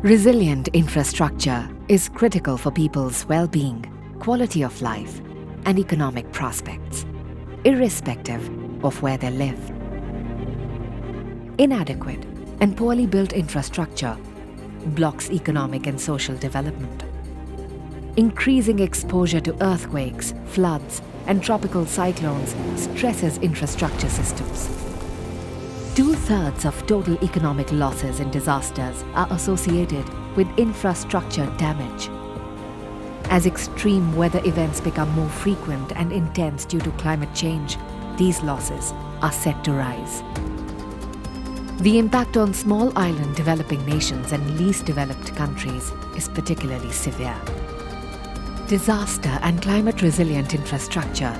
Resilient infrastructure is critical for people's well-being, quality of life, and economic prospects, irrespective of where they live. Inadequate and poorly built infrastructure blocks economic and social development. Increasing exposure to earthquakes, floods, and tropical cyclones stresses infrastructure systems. 2/3 of total economic losses in disasters are associated with infrastructure damage. As extreme weather events become more frequent and intense due to climate change, these losses are set to rise. The impact on small island developing nations and least developed countries is particularly severe. Disaster and climate resilient infrastructure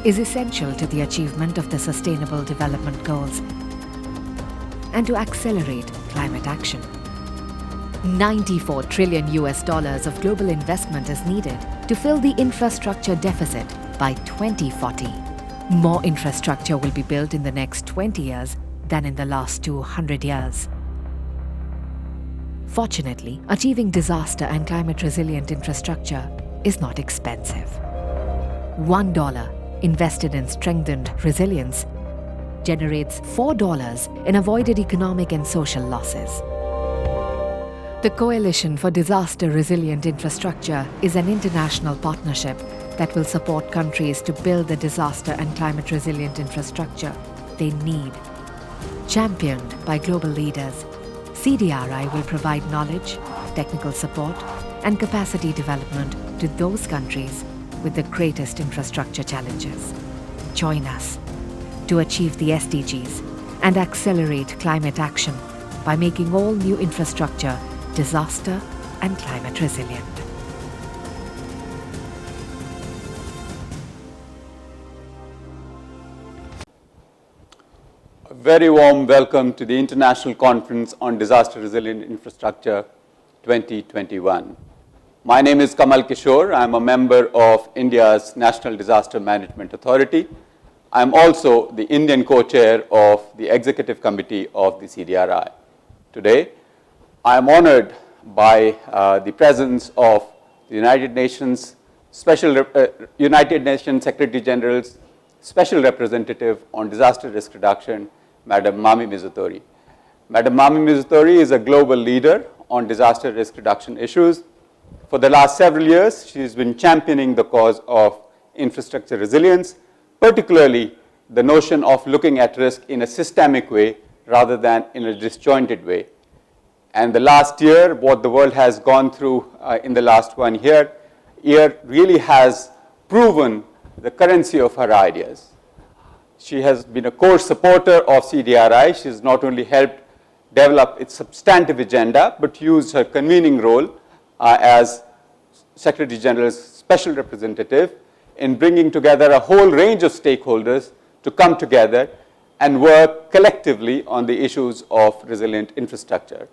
is essential to the achievement of the Sustainable Development Goals and to accelerate climate action. $94 trillion of global investment is needed to fill the infrastructure deficit by 2040. More infrastructure will be built in the next 20 years than in the last 200 years. Fortunately, achieving disaster and climate resilient infrastructure is not expensive. $1 invested in strengthened resilience generates $4 in avoided economic and social losses. The Coalition for Disaster Resilient Infrastructure is an international partnership that will support countries to build the disaster and climate resilient infrastructure they need. Championed by global leaders, CDRI will provide knowledge, technical support, and capacity development to those countries with the greatest infrastructure challenges. Join us to achieve the SDGs and accelerate climate action by making all new infrastructure disaster and climate resilient. A very warm welcome to the International Conference on Disaster Resilient Infrastructure 2021. My name is Kamal Kishore. I am a member of India's National Disaster Management Authority. I am also the Indian co-chair of the Executive Committee of the CDRI. Today, I am honored by the presence of the United Nations Secretary General's Special Representative on Disaster Risk Reduction, Madam Mami Mizutori. Madam Mami Mizutori is a global leader on disaster risk reduction issues. For the last several years, she has been championing the cause of infrastructure resilience, particularly the notion of looking at risk in a systemic way rather than in a disjointed way. And the last year, what the world has gone through in the last 1 year really has proven the currency of her ideas. She has been a core supporter of CDRI. She has not only helped develop its substantive agenda, but used her convening role as Secretary General's Special Representative in bringing together a whole range of stakeholders to come together and work collectively on the issues of resilient infrastructure.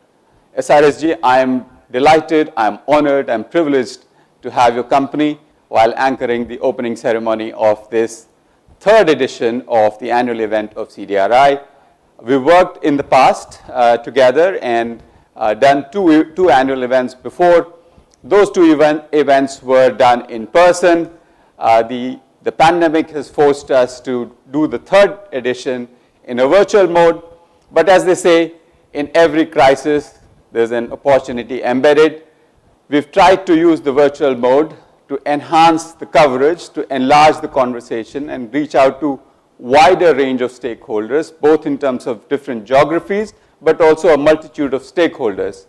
SRSG, I am delighted, I am honored, I am privileged to have your company while anchoring the opening ceremony of this third edition of the annual event of CDRI. We worked in the past together and done two annual events before. Those two events were done in person. The pandemic has forced us to do the third edition in a virtual mode. But as they say, in every crisis, there's an opportunity embedded. We've tried to use the virtual mode to enhance the coverage, to enlarge the conversation and reach out to wider range of stakeholders, both in terms of different geographies, but also a multitude of stakeholders.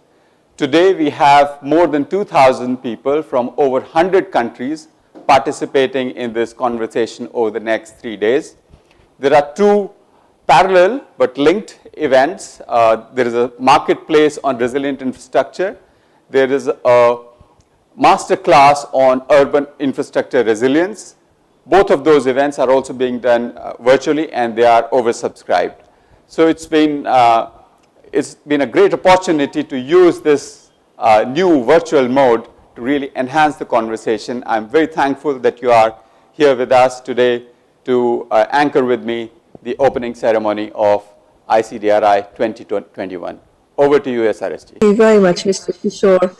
Today, we have more than 2,000 people from over 100 countries participating in this conversation over the next 3 days. There are two parallel but linked events. There is a marketplace on resilient infrastructure. There is a master class on urban infrastructure resilience. Both of those events are also being done virtually, and they are oversubscribed. So it's been a great opportunity to use this new virtual mode to really enhance the conversation. I'm very thankful that you are here with us today to anchor with me the opening ceremony of ICDRI 2021. Over to you, SRSG. Thank you very much, Mr. Kishore,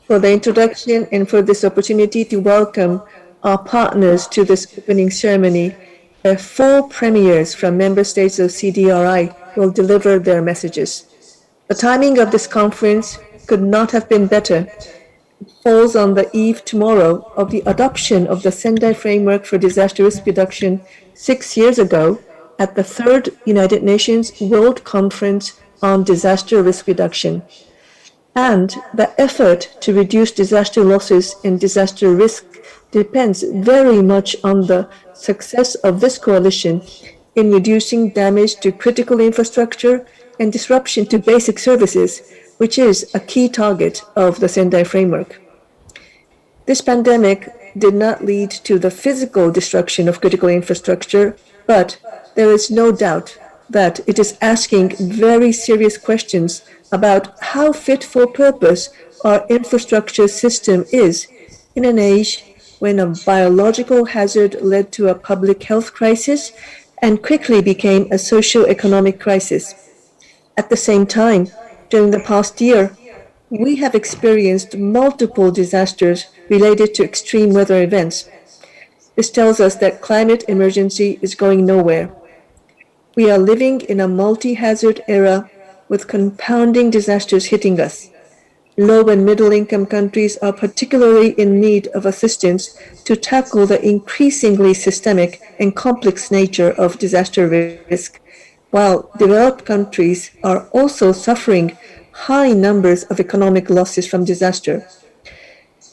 for the introduction and for this opportunity to welcome our partners to this opening ceremony, where 4 premiers from member states of CDRI will deliver their messages. The timing of this conference could not have been better. It falls on the eve tomorrow of the adoption of the Sendai Framework for Disaster Risk Reduction 6 years ago at the 3rd United Nations World Conference on Disaster Risk Reduction. And the effort to reduce disaster losses and disaster risk depends very much on the success of this coalition in reducing damage to critical infrastructure and disruption to basic services, which is a key target of the Sendai Framework. This pandemic did not lead to the physical destruction of critical infrastructure, but there is no doubt that it is asking very serious questions about how fit for purpose our infrastructure system is in an age when a biological hazard led to a public health crisis and quickly became a socio-economic crisis. At the same time, during the past year, we have experienced multiple disasters related to extreme weather events. This tells us that climate emergency is going nowhere. We are living in a multi-hazard era with compounding disasters hitting us. Low and middle-income countries are particularly in need of assistance to tackle the increasingly systemic and complex nature of disaster risk, while developed countries are also suffering high numbers of economic losses from disaster.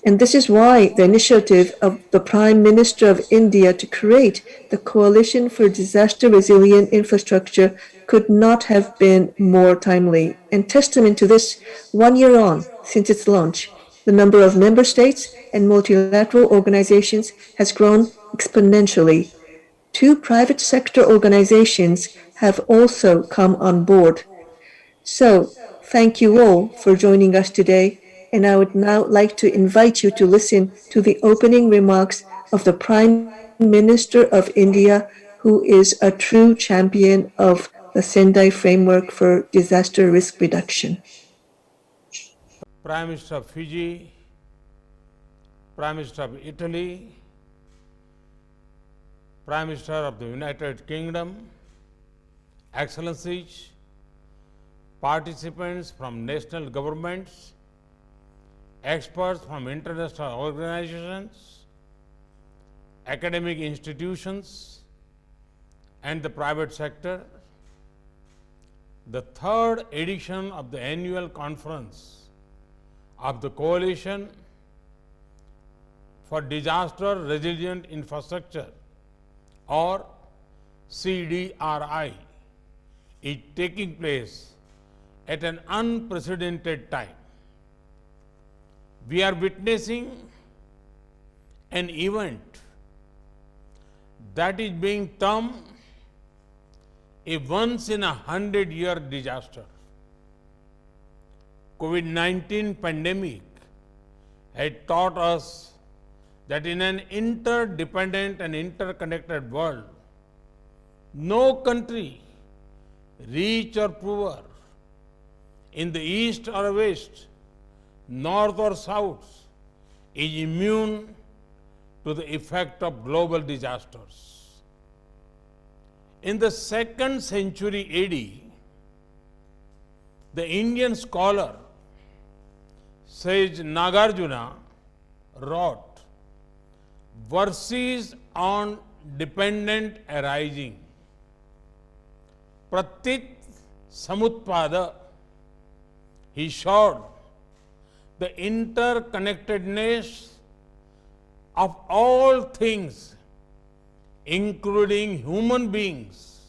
And this is why the initiative of the Prime Minister of India to create the Coalition for Disaster Resilient Infrastructure could not have been more timely. And testament to this, 1 year on since its launch, the number of member states and multilateral organizations has grown exponentially. 2 private sector organizations have also come on board. So, thank you all for joining us today, and I would now like to invite you to listen to the opening remarks of the Prime Minister of India, who is a true champion of the Sendai Framework for Disaster Risk Reduction. Prime Minister of Fiji, Prime Minister of Italy, Prime Minister of the United Kingdom, Excellencies, participants from national governments, experts from international organizations, academic institutions, and the private sector. The 3rd edition of the annual conference of the Coalition for Disaster Resilient Infrastructure, or CDRI, is taking place at an unprecedented time. We are witnessing an event that is being termed a once-in-a-100-year disaster. COVID-19 pandemic had taught us that in an interdependent and interconnected world, no country, rich or poor, in the east or west, north or south, is immune to the effect of global disasters. In the 2nd century AD, the Indian scholar sage Nagarjuna wrote verses on dependent arising. Pratit samutpada. He showed the interconnectedness of all things, including human beings.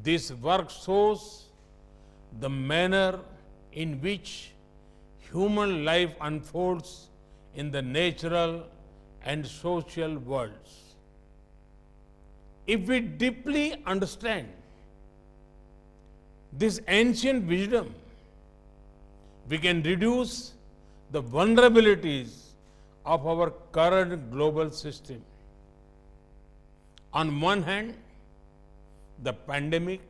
This work shows the manner in which human life unfolds in the natural and social worlds. If we deeply understand this ancient wisdom, we can reduce the vulnerabilities of our current global system. On one hand, the pandemic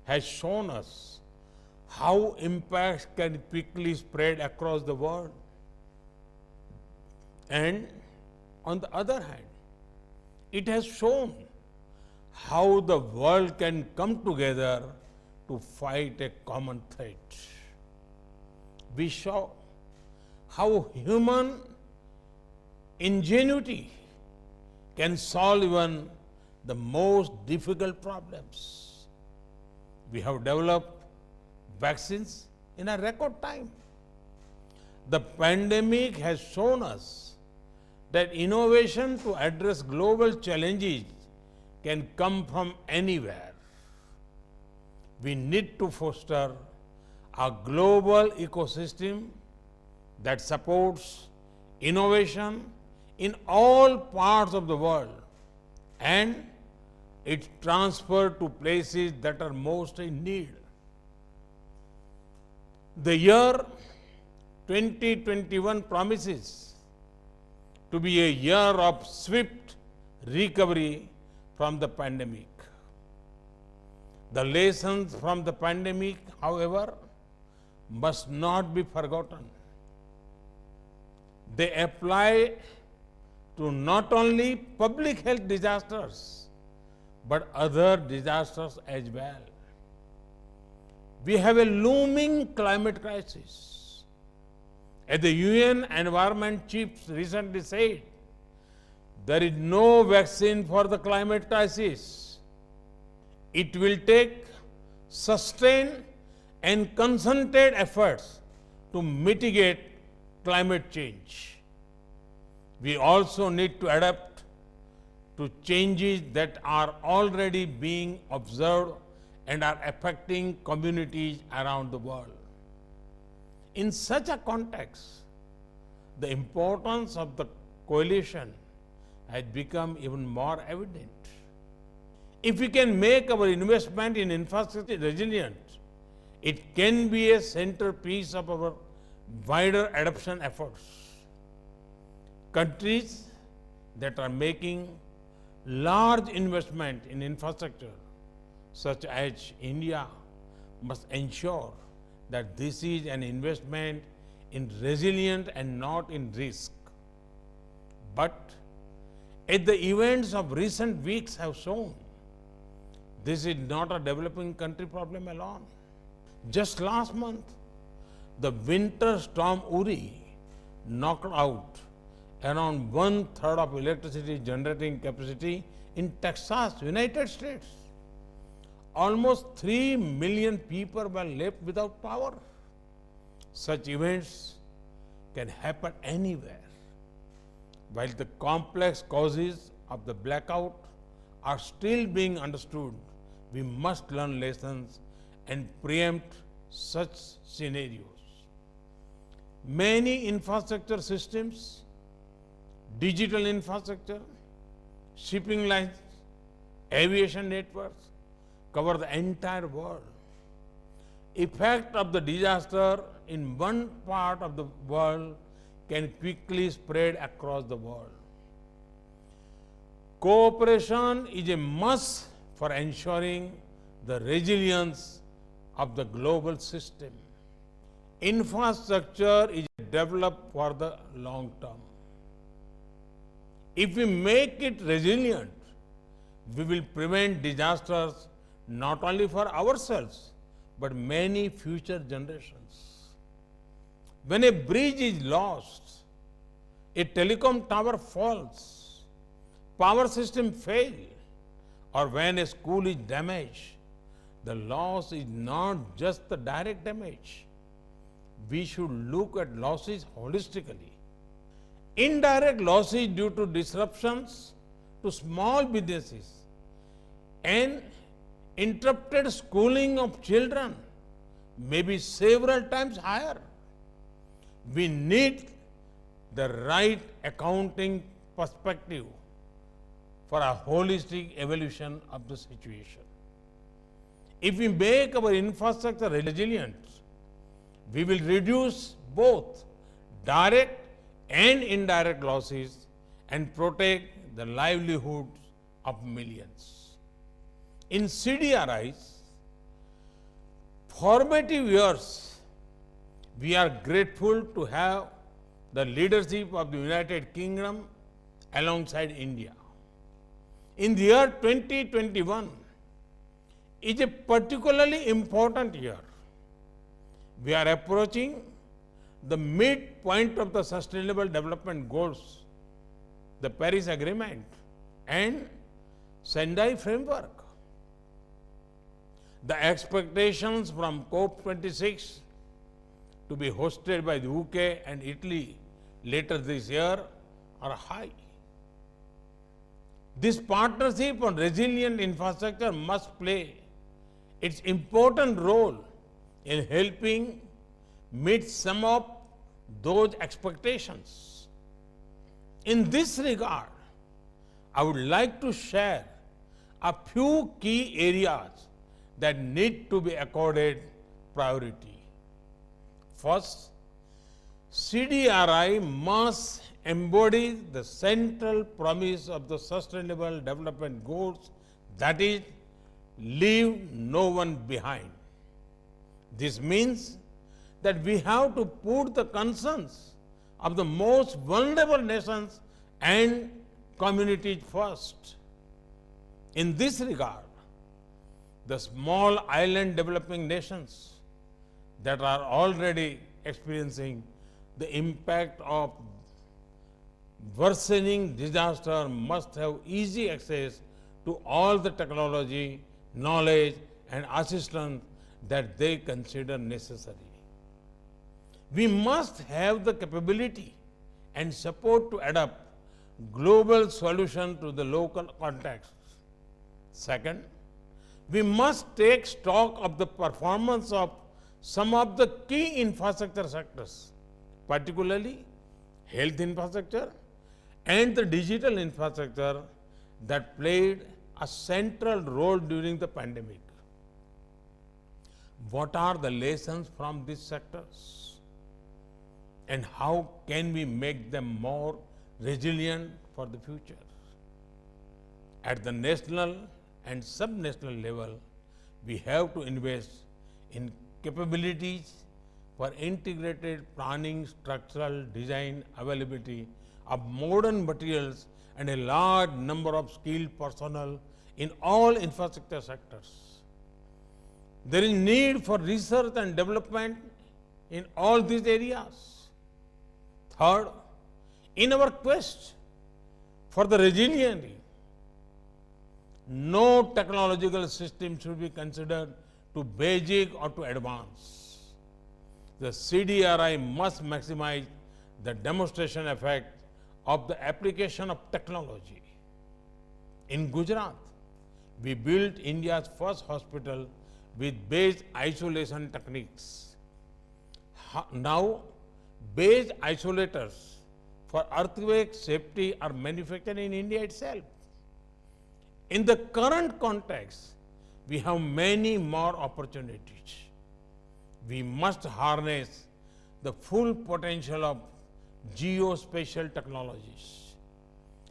has shown us how impacts can quickly spread across the world. And on the other hand, it has shown how the world can come together to fight a common threat. We saw how human ingenuity can solve even the most difficult problems. We have developed vaccines in a record time. The pandemic has shown us that innovation to address global challenges can come from anywhere. We need to foster a global ecosystem that supports innovation in all parts of the world and its transfer to places that are most in need. The year 2021 promises to be a year of swift recovery from the pandemic. The lessons from the pandemic, however, must not be forgotten. They apply to not only public health disasters, but other disasters as well. We have a looming climate crisis. As the UN Environment Chiefs recently said, there is no vaccine for the climate crisis. It will take sustained and concerted efforts to mitigate climate change. We also need to adapt to changes that are already being observed and are affecting communities around the world. In such a context, the importance of the coalition has become even more evident. If we can make our investment in infrastructure resilient, it can be a centerpiece of our wider adoption efforts. Countries that are making large investment in infrastructure, such as India, must ensure that this is an investment in resilience and not in risk. But as the events of recent weeks have shown, this is not a developing country problem alone. Just last month, the winter storm Uri knocked out around 1/3 of electricity generating capacity in Texas, United States. Almost 3 million people were left without power. Such events can happen anywhere. While the complex causes of the blackout are still being understood, we must learn lessons and preempt such scenarios. Many infrastructure systems, digital infrastructure, shipping lines, aviation networks cover the entire world. Effect of the disaster in one part of the world can quickly spread across the world. Cooperation is a must for ensuring the resilience of the global system. Infrastructure is developed for the long term. If we make it resilient, we will prevent disasters not only for ourselves, but many future generations. When a bridge is lost, a telecom tower falls, power system fails, or when a school is damaged, the loss is not just the direct damage. We should look at losses holistically. Indirect losses due to disruptions to small businesses and interrupted schooling of children may be several times higher. We need the right accounting perspective for a holistic evaluation of the situation. If we make our infrastructure resilient, we will reduce both direct and indirect losses and protect the livelihoods of millions. In CDRIs, formative years, we are grateful to have the leadership of the United Kingdom alongside India. In the year 2021 is a particularly important year. We are approaching the midpoint of the Sustainable Development Goals, the Paris Agreement and Sendai Framework. The expectations from COP26 to be hosted by the UK and Italy later this year are high. This partnership on resilient infrastructure must play its important role in helping meet some of those expectations. In this regard, I would like to share a few key areas that need to be accorded priority. First, CDRI must embody the central promise of the Sustainable Development Goals, that is, leave no one behind. This means that we have to put the concerns of the most vulnerable nations and communities first. In this regard, the small island developing nations that are already experiencing the impact of worsening disaster must have easy access to all the technology, knowledge, and assistance that they consider necessary. We must have the capability and support to adapt global solutions to the local context. Second, we must take stock of the performance of some of the key infrastructure sectors, particularly health infrastructure and the digital infrastructure that played a central role during the pandemic. What are the lessons from these sectors? And how can we make them more resilient for the future? At the national and sub-national level, we have to invest in capabilities for integrated planning, structural design, availability of modern materials, and a large number of skilled personnel in all infrastructure sectors. There is need for research and development in all these areas. Third, in our quest for the resiliency, no technological system should be considered too basic or too advanced. The CDRI must maximize the demonstration effect of the application of technology. In Gujarat, we built India's first hospital with base isolation techniques. Now, base isolators for earthquake safety are manufactured in India itself. In the current context, we have many more opportunities. We must harness the full potential of geospatial technologies,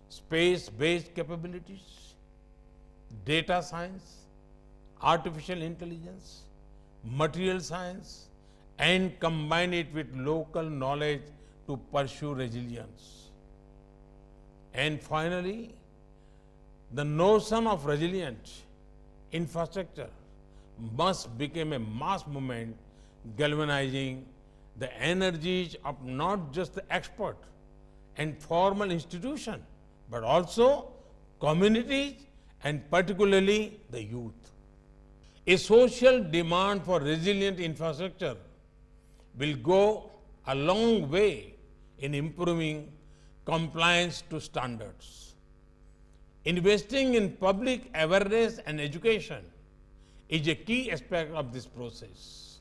space-based capabilities, data science, artificial intelligence, material science, and combine it with local knowledge to pursue resilience. And finally, the notion of resilient infrastructure must become a mass movement, galvanizing the energies of not just the expert and formal institution, but also communities and particularly the youth. A social demand for resilient infrastructure will go a long way in improving compliance to standards. Investing in public awareness and education is a key aspect of this process.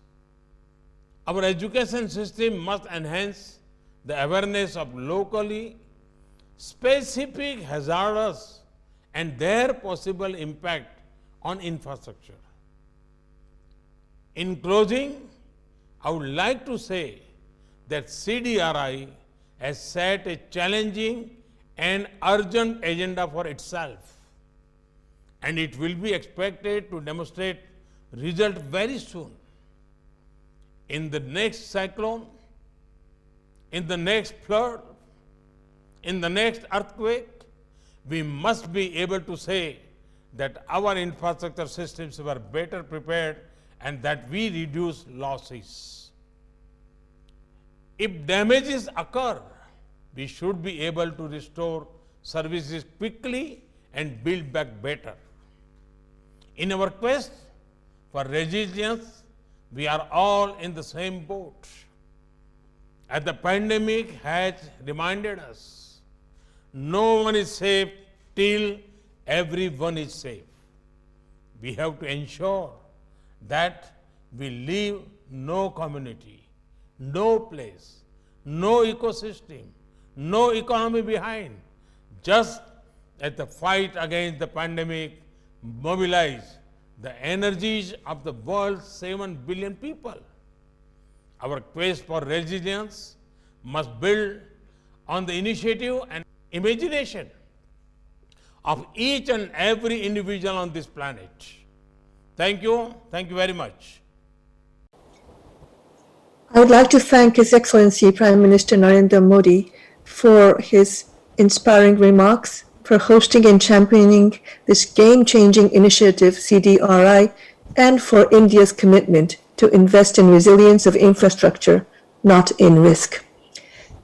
Our education system must enhance the awareness of locally specific hazards and their possible impact on infrastructure. In closing, I would like to say that CDRI has set a challenging and urgent agenda for itself, and it will be expected to demonstrate results very soon. in the next cyclone, in the next flood, in the next earthquake, we must be able to say that our infrastructure systems were better prepared and that we reduce losses. If damages occur, we should be able to restore services quickly and build back better. In our quest for resilience, we are all in the same boat. As the pandemic has reminded us, no one is safe till everyone is safe. We have to ensure that we leave no community, no place, no ecosystem, no economy behind. Just as the fight against the pandemic mobilized the energies of the world's 7 billion people, our quest for resilience must build on the initiative and imagination of each and every individual on this planet. Thank you very much. I would like to thank His Excellency Prime Minister Narendra Modi for his inspiring remarks, for hosting and championing this game-changing initiative, CDRI, and for India's commitment to invest in resilience of infrastructure, not in risk.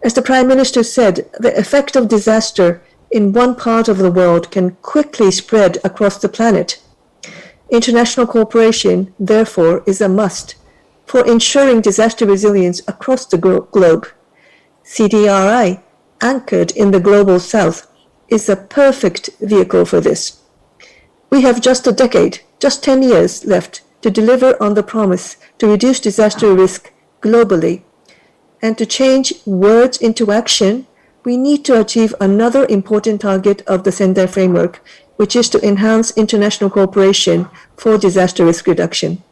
As the Prime Minister said, the effect of disaster in one part of the world can quickly spread across the planet. International cooperation, therefore, is a must for ensuring disaster resilience across the globe. CDRI, anchored in the Global South, is a perfect vehicle for this. We have just a decade, just 10 years left to deliver on the promise to reduce disaster risk globally. And to change words into action, we need to achieve another important target of the Sendai framework, which is to enhance international cooperation for disaster risk reduction.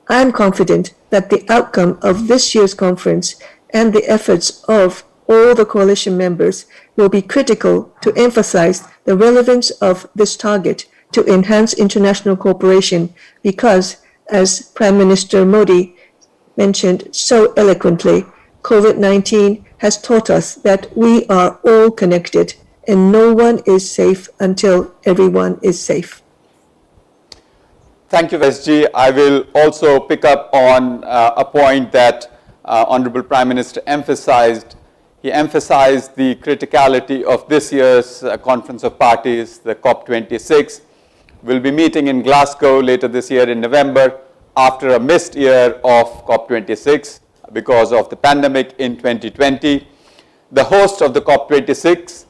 I am confident that the outcome of this year's conference and the efforts of all the coalition members will be critical to emphasize the relevance of this target to enhance international cooperation because, as Prime Minister Modi mentioned so eloquently, COVID-19 has taught us that we are all connected and no one is safe until everyone is safe. Thank you, SG. I will also pick up on a point that Honourable Prime Minister emphasized. He emphasized the criticality of this year's Conference of Parties, the COP26. We'll be meeting in Glasgow later this year in November after a missed year of COP26 because of the pandemic in 2020. The host of the COP26,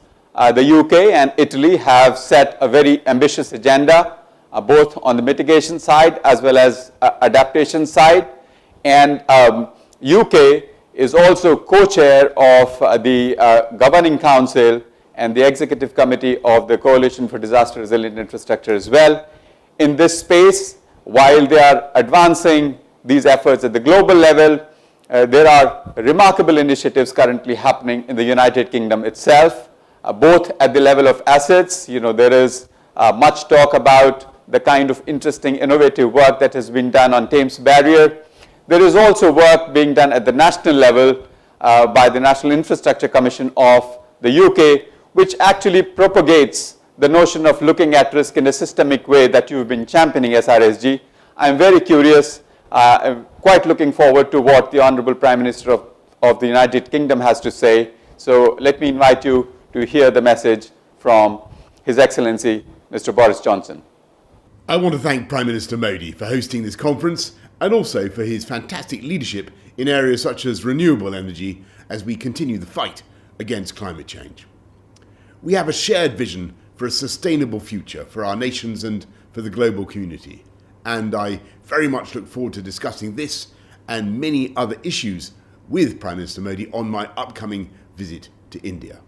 the UK and Italy, have set a very ambitious agenda, both on the mitigation side as well as adaptation side. And UK is also co-chair of the Governing Council and the Executive Committee of the Coalition for Disaster Resilient Infrastructure as well. In this space, while they are advancing these efforts at the global level, there are remarkable initiatives currently happening in the United Kingdom itself, both at the level of assets. You know, there is much talk about the kind of interesting, innovative work that has been done on Thames Barrier. There is also work being done at the national level by the National Infrastructure Commission of the UK, which actually propagates the notion of looking at risk in a systemic way that you've been championing, SRSG. I'm very curious, I'm quite looking forward to what the Honourable Prime Minister of the United Kingdom has to say. So let me invite you to hear the message from His Excellency, Mr. Boris Johnson. I want to thank Prime Minister Modi for hosting this conference and also for his fantastic leadership in areas such as renewable energy as we continue the fight against climate change. We have a shared vision for a sustainable future for our nations and for the global community, and I very much look forward to discussing this and many other issues with Prime Minister Modi on my upcoming visit to India.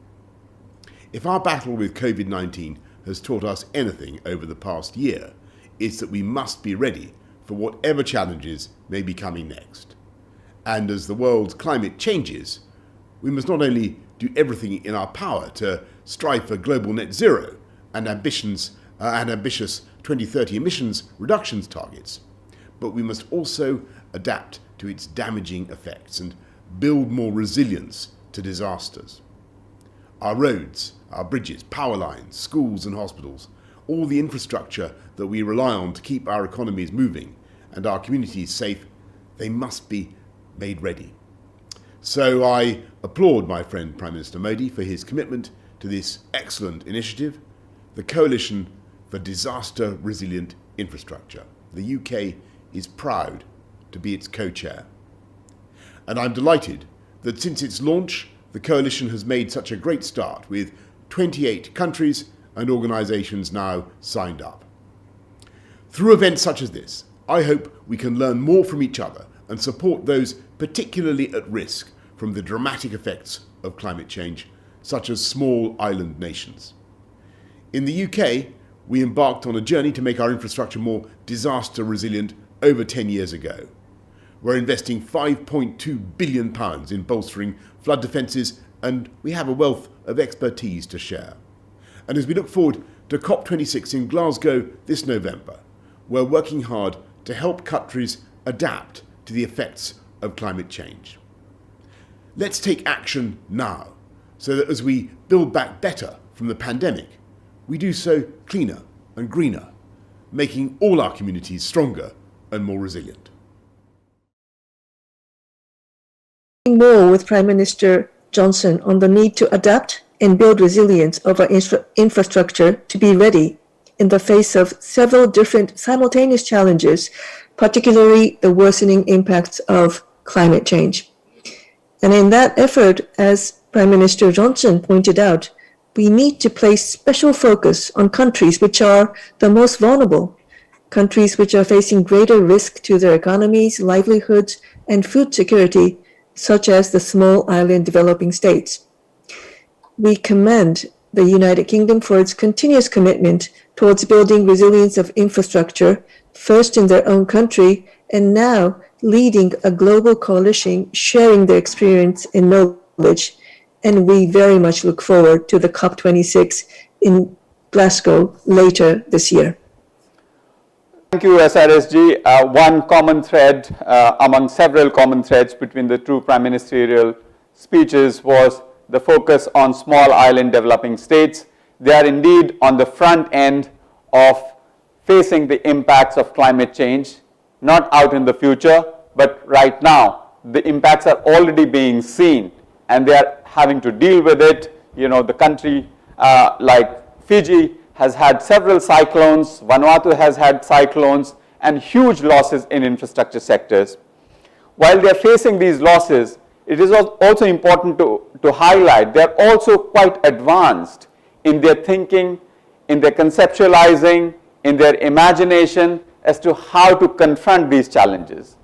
If our battle with COVID-19 has taught us anything over the past year, it's that we must be ready for whatever challenges may be coming next. And as the world's climate changes, we must not only do everything in our power to strive for global net zero and ambitious 2030 emissions reductions targets, but we must also adapt to its damaging effects and build more resilience to disasters. Our roads, our bridges, power lines, schools and hospitals, all the infrastructure that we rely on to keep our economies moving and our communities safe, they must be made ready. So I applaud my friend Prime Minister Modi for his commitment to this excellent initiative, the Coalition for Disaster Resilient Infrastructure. The UK is proud to be its co-chair. And I'm delighted that since its launch, the coalition has made such a great start with 28 countries and organisations now signed up. Through events such as this, I hope we can learn more from each other and support those particularly at risk from the dramatic effects of climate change, such as small island nations. In the UK, we embarked on a journey to make our infrastructure more disaster resilient over 10 years ago. We're investing £5.2 billion in bolstering flood defences, and we have a wealth of expertise to share. And as we look forward to COP26 in Glasgow this November, we're working hard to help countries adapt to the effects of climate change. Let's take action now, so that as we build back better from the pandemic, we do so cleaner and greener, making all our communities stronger and more resilient. More with Prime Minister Johnson on the need to adapt and build resilience of our infrastructure to be ready in the face of several different simultaneous challenges, particularly the worsening impacts of climate change. And in that effort, as Prime Minister Johnson pointed out, we need to place special focus on countries which are the most vulnerable, countries which are facing greater risk to their economies, livelihoods, and food security, such as the small island developing states. We commend the United Kingdom for its continuous commitment towards building resilience of infrastructure, first in their own country, and now leading a global coalition sharing their experience and knowledge. And we very much look forward to the COP26 in Glasgow later this year. Thank you, SRSG. One common thread among several common threads between the two prime ministerial speeches was the focus on small island developing states. They are indeed on the front end of facing the impacts of climate change, not out in the future, but right now. The impacts are already being seen and they are having to deal with it. You know, the country like Fiji has had several cyclones, Vanuatu has had cyclones, and huge losses in infrastructure sectors. While they are facing these losses, it is also important to highlight they are also quite advanced in their thinking, in their conceptualizing, in their imagination as to how to confront these challenges.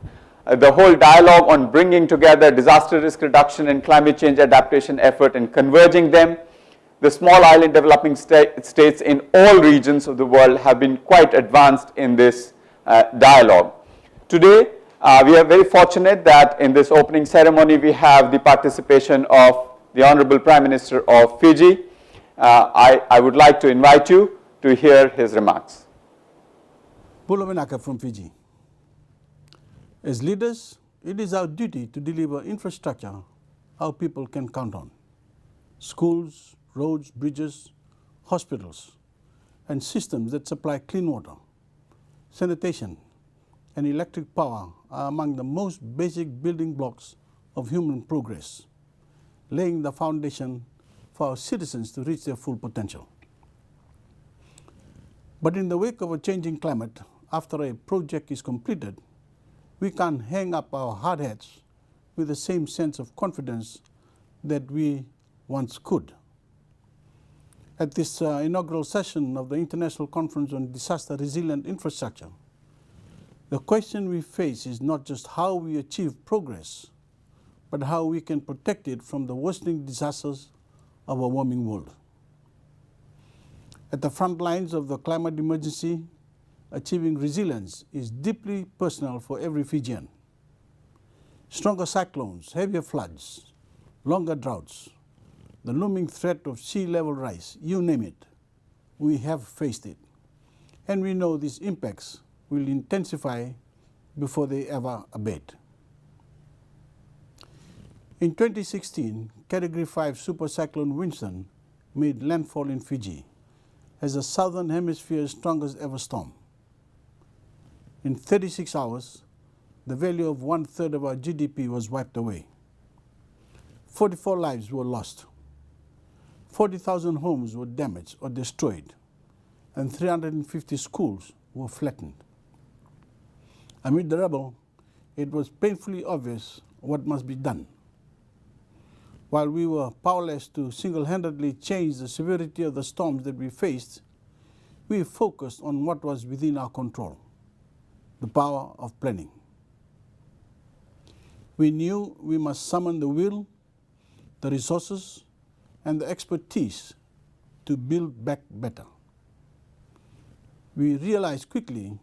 The whole dialogue on bringing together disaster risk reduction and climate change adaptation effort and converging them. The small island developing states in all regions of the world have been quite advanced in this dialogue. Today, we are very fortunate that in this opening ceremony we have the participation of the Honourable Prime Minister of Fiji. I would like to invite you to hear his remarks. Pulavinaka from Fiji. As leaders, it is our duty to deliver infrastructure our people can count on. Schools, roads, bridges, hospitals, and systems that supply clean water, sanitation, and electric power are among the most basic building blocks of human progress, laying the foundation for our citizens to reach their full potential. But in the wake of a changing climate, after a project is completed, we can't hang up our hard hats with the same sense of confidence that we once could. At this inaugural session of the International Conference on Disaster Resilient Infrastructure, the question we face is not just how we achieve progress, but how we can protect it from the worsening disasters of a warming world. At the front lines of the climate emergency, achieving resilience is deeply personal for every Fijian. Stronger cyclones, heavier floods, longer droughts, the looming threat of sea level rise, you name it, we have faced it. And we know these impacts will intensify before they ever abate. In 2016, Category 5 supercyclone Winston made landfall in Fiji as the southern hemisphere's strongest ever storm. In 36 hours, the value of 1/3 of our GDP was wiped away. 44 lives were lost. 40,000 homes were damaged or destroyed, and 350 schools were flattened. Amid the rubble, it was painfully obvious what must be done. While we were powerless to single-handedly change the severity of the storms that we faced, we focused on what was within our control, the power of planning. We knew we must summon the will, the resources, and the expertise to build back better. We realized quickly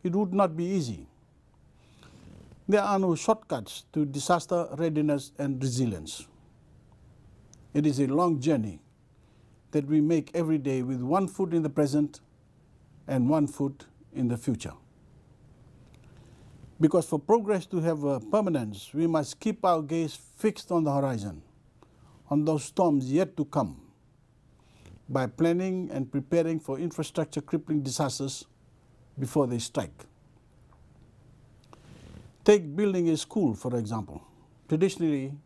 it would not be easy. There are no shortcuts to disaster readiness and resilience. It is a long journey that we make every day with one foot in the present and one foot in the future. Because for progress to have a permanence, we must keep our gaze fixed on the horizon, on those storms yet to come, by planning and preparing for infrastructure crippling disasters before they strike. Take building a school, for example. Traditionally,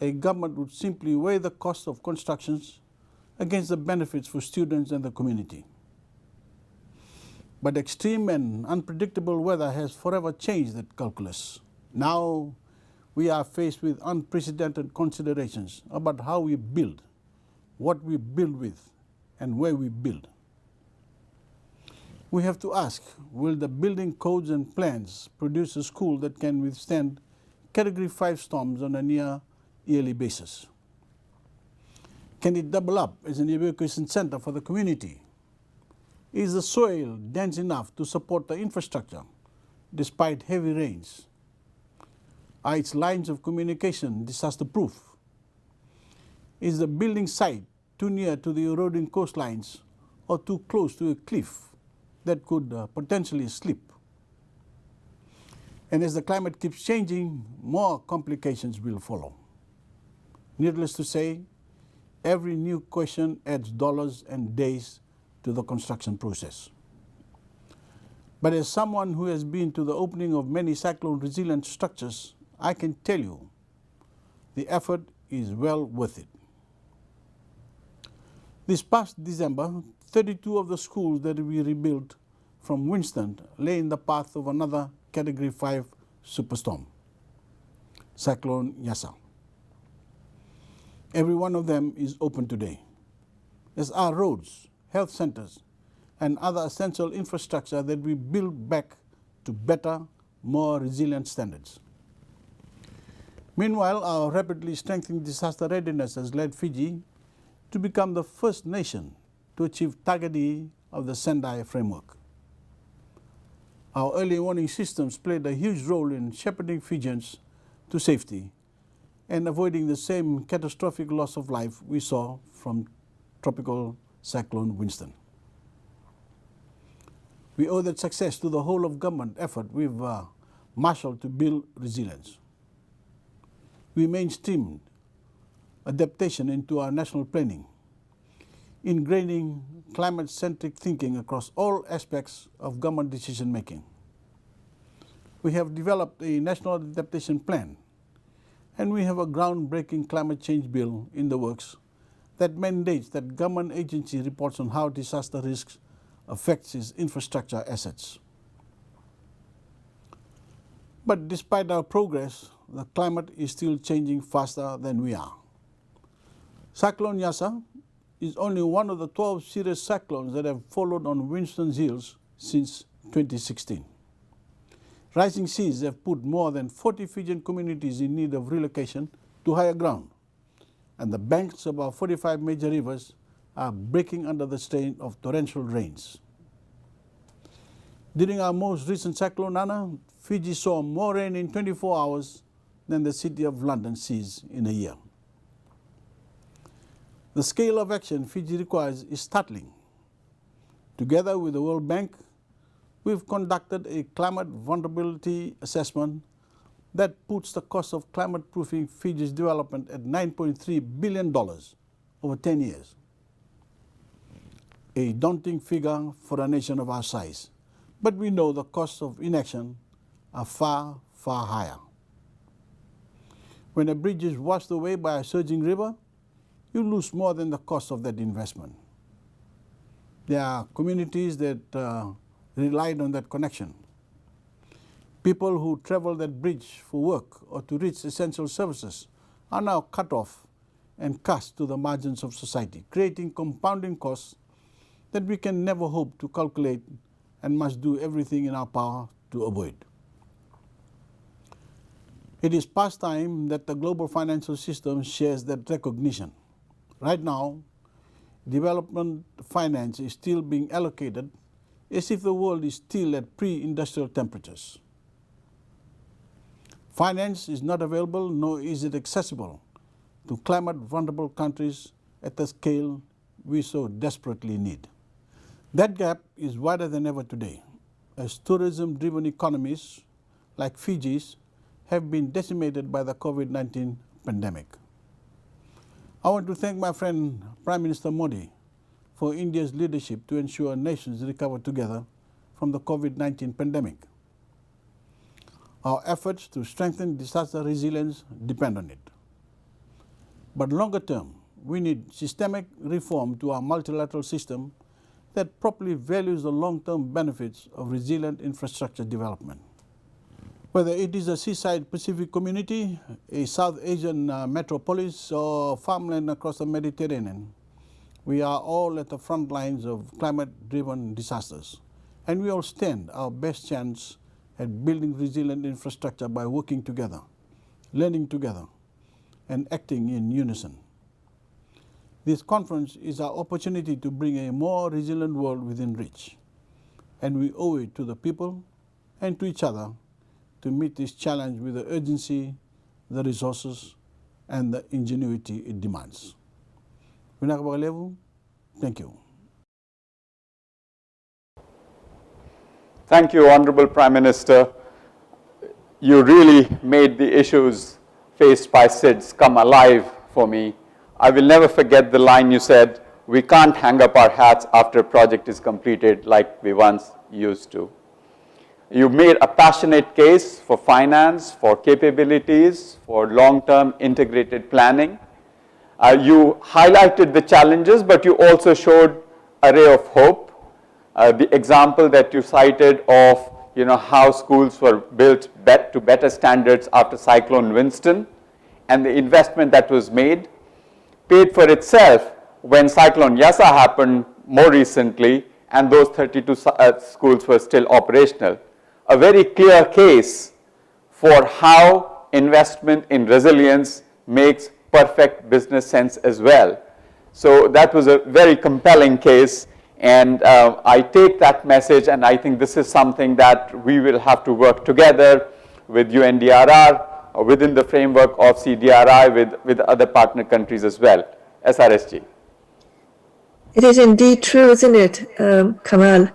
a government would simply weigh the cost of constructions against the benefits for students and the community. But extreme and unpredictable weather has forever changed that calculus. Now we are faced with unprecedented considerations about how we build, what we build with, and where we build. We have to ask, will the building codes and plans produce a school that can withstand Category 5 storms on a near yearly basis? Can it double up as an evacuation center for the community? Is the soil dense enough to support the infrastructure despite heavy rains? Are its lines of communication disaster-proof? Is the building site too near to the eroding coastlines or too close to a cliff that could potentially slip? And as the climate keeps changing, more complications will follow. Needless to say, every new question adds dollars and days to the construction process. But as someone who has been to the opening of many cyclone-resilient structures, I can tell you the effort is well worth it. This past December, 32 of the schools that we rebuilt from Winston lay in the path of another Category 5 superstorm, Cyclone Yasa. Every one of them is open today, as are roads, health centers, and other essential infrastructure that we build back to better, more resilient standards. Meanwhile, our rapidly strengthening disaster readiness has led Fiji to become the first nation to achieve Target E of the Sendai framework. Our early warning systems played a huge role in shepherding Fijians to safety and avoiding the same catastrophic loss of life we saw from tropical cyclone Winston. We owe that success to the whole of government effort we've marshaled to build resilience. We mainstreamed adaptation into our national planning, ingraining climate-centric thinking across all aspects of government decision-making. We have developed a national adaptation plan, and we have a groundbreaking climate change bill in the works that mandates that government agency reports on how disaster risks affects its infrastructure assets. But despite our progress, the climate is still changing faster than we are. Cyclone Yasa is only one of the 12 serious cyclones that have followed on Winston's heels since 2016. Rising seas have put more than 40 Fijian communities in need of relocation to higher ground, and the banks of our 45 major rivers are breaking under the strain of torrential rains. During our most recent cyclone Nana, Fiji saw more rain in 24 hours than the City of London sees in a year. The scale of action Fiji requires is startling. Together with the World Bank, we've conducted a climate vulnerability assessment That puts the cost of climate-proofing Fiji's development at $9.3 billion over 10 years. A daunting figure for a nation of our size. But we know the costs of inaction are far, far higher. When a bridge is washed away by a surging river, you lose more than the cost of that investment. There are communities that relied on that connection. People who travel that bridge for work or to reach essential services are now cut off and cast to the margins of society, creating compounding costs that we can never hope to calculate and must do everything in our power to avoid. It is past time that the global financial system shares that recognition. Right now, development finance is still being allocated as if the world is still at pre-industrial temperatures. Finance is not available, nor is it accessible to climate-vulnerable countries at the scale we so desperately need. That gap is wider than ever today, as tourism-driven economies like Fiji's have been decimated by the COVID-19 pandemic. I want to thank my friend Prime Minister Modi for India's leadership to ensure nations recover together from the COVID-19 pandemic. Our efforts to strengthen disaster resilience depend on it. But longer term, we need systemic reform to our multilateral system that properly values the long-term benefits of resilient infrastructure development. Whether it is a seaside Pacific community, a South Asian metropolis, or farmland across the Mediterranean, we are all at the front lines of climate-driven disasters. And we all stand our best chance at building resilient infrastructure by working together, learning together, and acting in unison. This conference is our opportunity to bring a more resilient world within reach. And we owe it to the people and to each other to meet this challenge with the urgency, the resources, and the ingenuity it demands. Thank you. Thank you, Honourable Prime Minister. You really made the issues faced by SIDS come alive for me. I will never forget the line you said, "We can't hang up our hats after a project is completed like we once used to." You made a passionate case for finance, for capabilities, for long-term integrated planning. You highlighted the challenges, but you also showed a ray of hope. The example that you cited of how schools were built to better standards after Cyclone Winston, and the investment that was made paid for itself when Cyclone Yasa happened more recently, and those 32 schools were still operational. A very clear case for how investment in resilience makes perfect business sense as well. So that was a very compelling case, and I take that message, and I think this is something that we will have to work together with UNDRR, or within the framework of CDRI with other partner countries as well. SRSG. It is indeed true, isn't it, Kamal?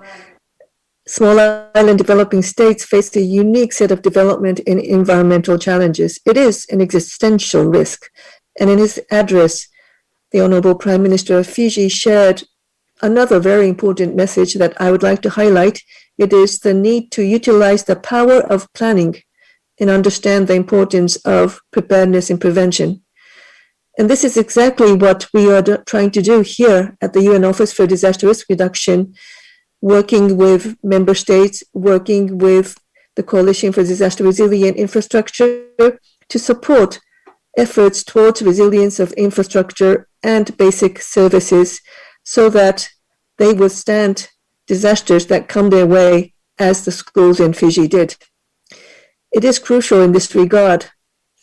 Small island developing states face a unique set of development and environmental challenges. It is an existential risk. And in his address, the Honourable Prime Minister of Fiji shared another very important message that I would like to highlight. It is the need to utilize the power of planning and understand the importance of preparedness and prevention. And this is exactly what we are trying to do here at the UN Office for Disaster Risk Reduction, working with member states, working with the Coalition for Disaster Resilient Infrastructure to support efforts towards resilience of infrastructure and basic services so that they withstand disasters that come their way, as the schools in Fiji did. It is crucial in this regard,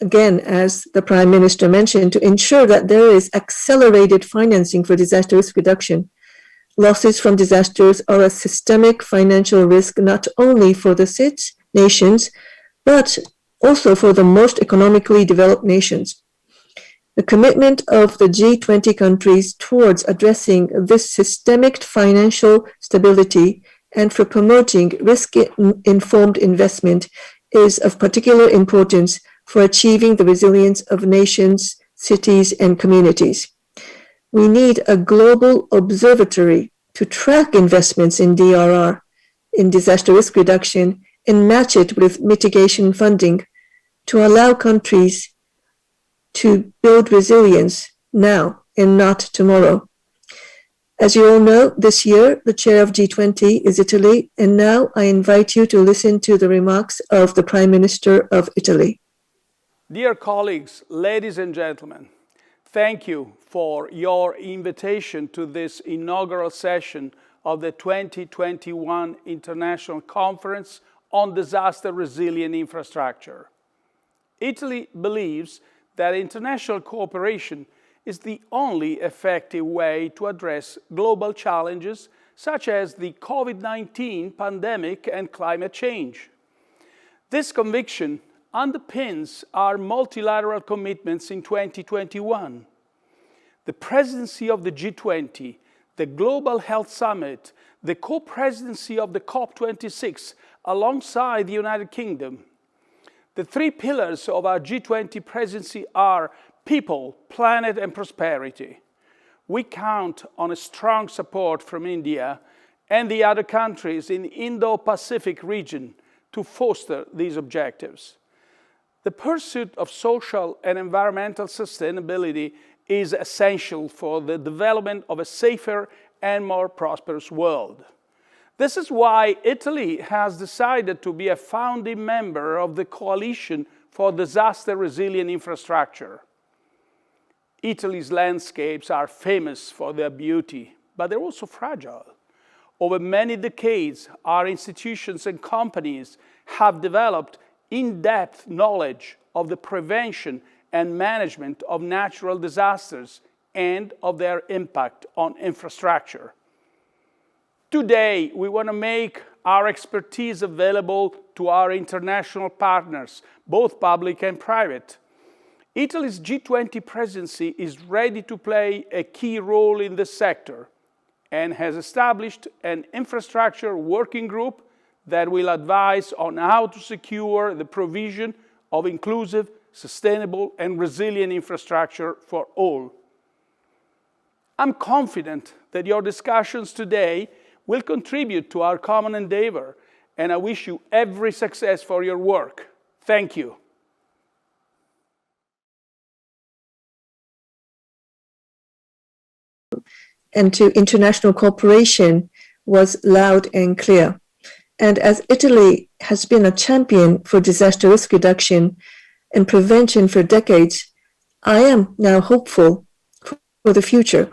again, as the Prime Minister mentioned, to ensure that there is accelerated financing for disaster risk reduction. Losses from disasters are a systemic financial risk not only for the SIDS nations, but also for the most economically developed nations. The commitment of the G20 countries towards addressing this systemic financial stability and for promoting risk-informed investment is of particular importance for achieving the resilience of nations, cities, and communities. We need a global observatory to track investments in DRR, in disaster risk reduction, and match it with mitigation funding to allow countries to build resilience now and not tomorrow. As you all know, this year, the chair of G20 is Italy, and now I invite you to listen to the remarks of the Prime Minister of Italy. Dear colleagues, ladies and gentlemen, thank you for your invitation to this inaugural session of the 2021 International Conference on Disaster Resilient Infrastructure. Italy believes that international cooperation is the only effective way to address global challenges such as the COVID-19 pandemic and climate change. This conviction underpins our multilateral commitments in 2021. The presidency of the G20, the Global Health Summit, the co-presidency of the COP26 alongside the United Kingdom. The three pillars of our G20 presidency are people, planet, and prosperity. We count on a strong support from India and the other countries in the Indo-Pacific region to foster these objectives. The pursuit of social and environmental sustainability is essential for the development of a safer and more prosperous world. This is why Italy has decided to be a founding member of the Coalition for Disaster Resilient Infrastructure. Italy's landscapes are famous for their beauty, but they're also fragile. Over many decades, our institutions and companies have developed in-depth knowledge of the prevention and management of natural disasters and of their impact on infrastructure. Today, we want to make our expertise available to our international partners, both public and private. Italy's G20 presidency is ready to play a key role in this sector and has established an infrastructure working group that will advise on how to secure the provision of inclusive, sustainable, and resilient infrastructure for all. I'm confident that your discussions today will contribute to our common endeavor, and I wish you every success for your work. Thank you. And to international cooperation was loud and clear. And as Italy has been a champion for disaster risk reduction and prevention for decades, I am now hopeful for the future,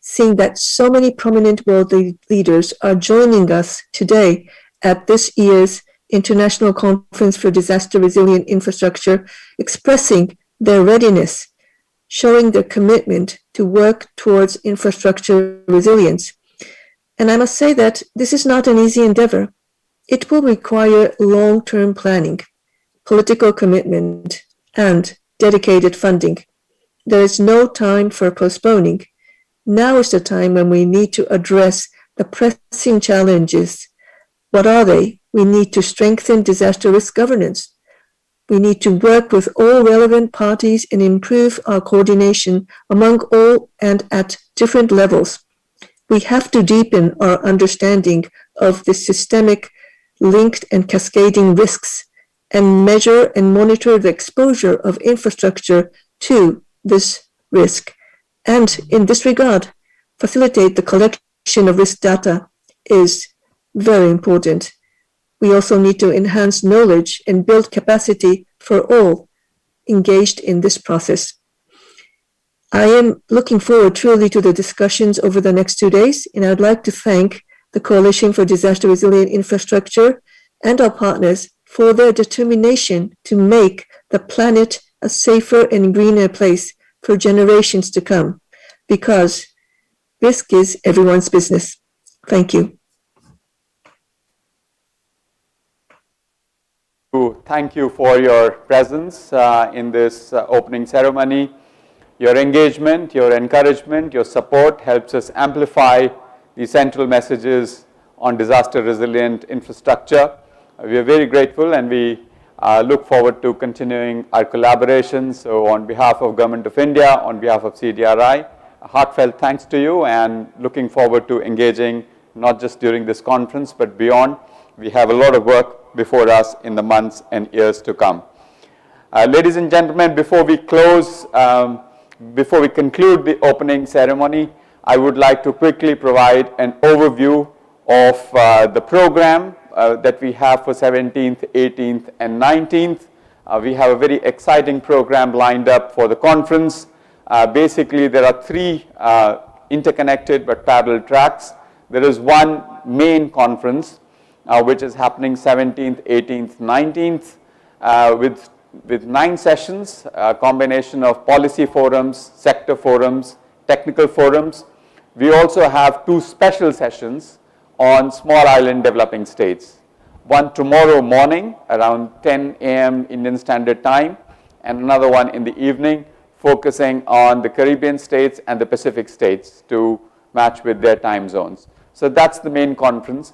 seeing that so many prominent world leaders are joining us today at this year's International Conference for Disaster Resilient Infrastructure, expressing their readiness, showing their commitment to work towards infrastructure resilience. And I must say that this is not an easy endeavor. It will require long-term planning, political commitment, and dedicated funding. There is no time for postponing. Now is the time when we need to address the pressing challenges. What are they? We need to strengthen disaster risk governance. We need to work with all relevant parties and improve our coordination among all and at different levels. We have to deepen our understanding of the systemic, linked and cascading risks and measure and monitor the exposure of infrastructure to this risk. And in this regard, facilitate the collection of risk data is very important. We also need to enhance knowledge and build capacity for all engaged in this process. I am looking forward truly to the discussions over the next 2 days, and I'd like to thank the Coalition for Disaster Resilient Infrastructure and our partners for their determination to make the planet a safer and greener place for generations to come, because risk is everyone's business. Thank you. Thank you for your presence in this opening ceremony. Your engagement, your encouragement, your support helps us amplify the central messages on disaster resilient infrastructure. We are very grateful, and we Look forward to continuing our collaboration. So on behalf of Government of India, on behalf of CDRI, a heartfelt thanks to you, and looking forward to engaging not just during this conference but beyond. We have a lot of work before us in the months and years to come. Ladies and gentlemen, before we close, before we conclude the opening ceremony, I would like to quickly provide an overview of the program that we have for 17th, 18th and 19th. We have a very exciting program lined up for the conference. Basically, there are three interconnected but parallel tracks. There is one main conference which is happening 17th, 18th, 19th with 9 sessions, a combination of policy forums, sector forums, technical forums. We also have 2 special sessions on small island developing states. One tomorrow morning around 10 a.m. Indian Standard Time, and another one in the evening focusing on the Caribbean states and the Pacific states to match with their time zones. So that's the main conference.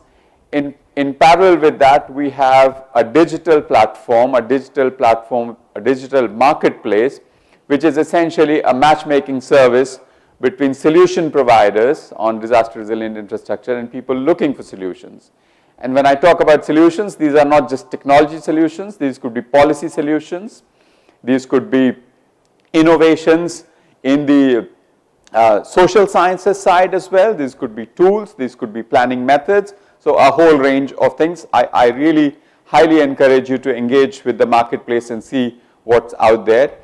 In parallel with that, we have a digital platform, a digital marketplace, which is essentially a matchmaking service between solution providers on disaster resilient infrastructure and people looking for solutions. And when I talk about solutions, these are not just technology solutions, these could be policy solutions, these could be innovations in the social sciences side as well, these could be tools, these could be planning methods, so a whole range of things. I really highly encourage you to engage with the marketplace and see what's out there.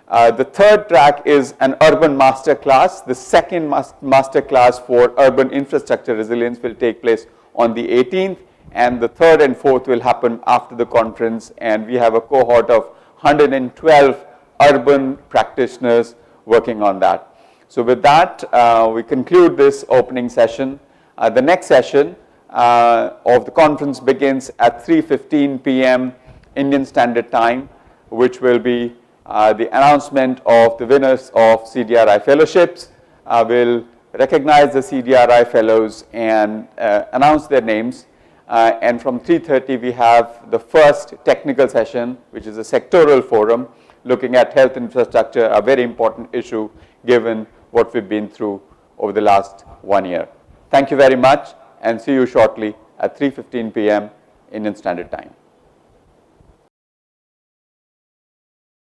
The third track is an urban master class. The second master class for urban infrastructure resilience will take place on the 18th, and the third and fourth will happen after the conference, and we have a cohort of 112 urban practitioners working on that. So with that, we conclude this opening session. The next session of the conference begins at 3:15 p.m. Indian Standard Time, which will be the announcement of the winners of CDRI fellowships. We'll recognize the CDRI fellows and announce their names. And from 3:30 we have the first technical session, which is a sectoral forum looking at health infrastructure, a very important issue given what we've been through over the last 1 year. Thank you very much, and see you shortly at 3:15 p.m. Indian Standard Time.